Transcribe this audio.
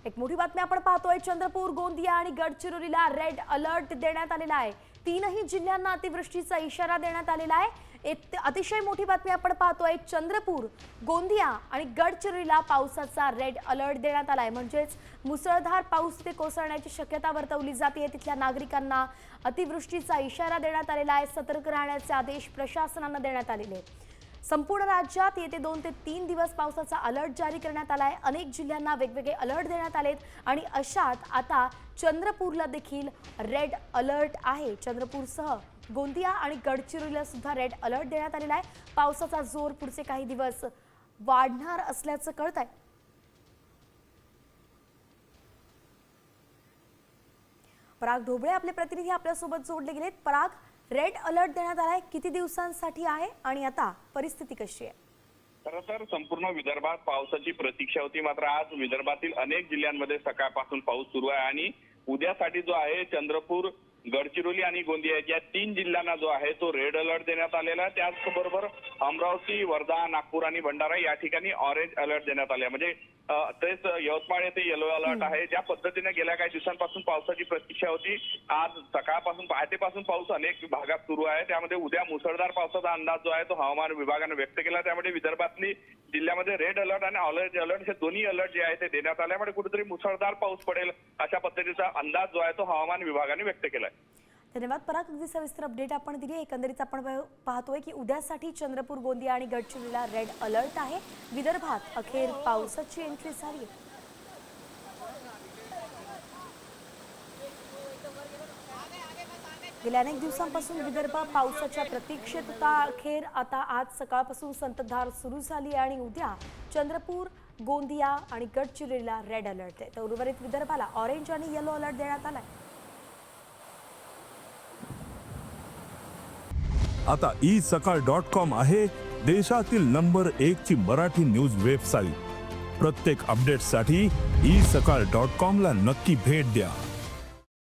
एक मोठी बातमी आपण पाहतोय। चंद्रपूर, गोंदिया आणि गडचिरोलीला रेड अलर्ट देण्यात आलेला आहे। तीनही जिल्ह्यांना अतिवृष्टीचा इशारा देण्यात आलेला आहे। एक अतिशय मोठी बातमी आपण पाहतोय। चंद्रपूर, गोंदिया आणि गडचिरोलीला पावसाचा रेड अलर्ट देण्यात आलाय। म्हणजेच मुसळधार पाऊस ते कोसळण्याची शक्यता वर्तवली जाते। तिथल्या नागरिकांना अतिवृष्टीचा इशारा देण्यात आलेला आहे। सतर्क राहण्याचे आदेश प्रशासनाने देण्यात आलेले आहेत। संपूर्ण राज्यात येते 2 ते 3 दिवस पावसाचा अलर्ट जारी करण्यात आलाय। अनेक जिल्ह्यांना वेगवेगळे अलर्ट देण्यात आलेत आणि अशात आता चंद्रपूरला देखील रेड अलर्ट आहे। चंद्रपूरसह गोंदिया आणि गडचिरोलीला सुद्धा रेड अलर्ट देण्यात आलेला आहे। पावसाचा जोर पुढचे काही दिवस वाढणार असल्याचं कळतंय। पराग ढोबळे आपले प्रतिनिधी आपल्यासोबत जोडले गेलेत। पराग, रेड अलर्ट देण्यात आलाय, किती दिवसांसाठी आहे आणि आता परिस्थिती कशी आहे? खरं तर संपूर्ण विदर्भात पावसाची प्रतीक्षा होती, मात्र आज विदर्भातील अनेक जिल्ह्यांमध्ये सकाळपासून पाऊस सुरू आहे आणि उद्यासाठी जो आहे चंद्रपूर, गडचिरोली आणि गोंदिया या 3 जिल्ह्यांना जो आहे तो रेड अलर्ट देण्यात आलेला आहे। त्याचबरोबर अमरावती, वर्धा, नागपूर आणि भंडारा या ठिकाणी ऑरेंज अलर्ट देण्यात आले। म्हणजे तेच यवतमाळ येथे येलो अलर्ट आहे। ज्या पद्धतीने गेल्या काही दिवसांपासून पावसाची प्रतीक्षा होती, आज सकाळपासून पहाटेपासून पाऊस अनेक भागात सुरू आहे। त्यामध्ये उद्या मुसळधार पावसाचा अंदाज जो आहे तो हवामान विभागाने व्यक्त केला। त्यामुळे विदर्भातली जिल्ह्यामध्ये रेड अलर्ट आणि ऑरेंज अलर्ट हे दोन्ही अलर्ट जे आहे ते देण्यात आल्यामुळे कुठेतरी मुसळधार पाऊस पडेल अशा पद्धतीचा अंदाज जो आहे तो हवामान विभागाने व्यक्त केलाय। धन्यवाद पराग, अगदी सविस्तर अपडेट आपण दिली। एकंदरीत आपण पाहतोय की उद्यासाठी चंद्रपूर, गोंदिया आणि गडचिरोलीला रेड अलर्ट आहे। विदर्भात अखेर पावसाची एंट्री झाली आहे। गेल्या अनेक दिवसांपासून विदर्भ पावसाच्या प्रतीक्षेत होता। अखेर आता आज सकाळपासून संततधार सुरू झाली आणि उद्या चंद्रपूर, गोंदिया आणि गडचिरोलीला रेड अलर्ट आहे। तर उर्वरित विदर्भाला ऑरेंज आणि येलो अलर्ट देण्यात आलाय। आता isakal.com आहे देशातील नंबर 1 ची मराठी न्यूज वेबसाईट। प्रत्येक अपडेटसाठी isakal.com ला नक्की भेट द्या।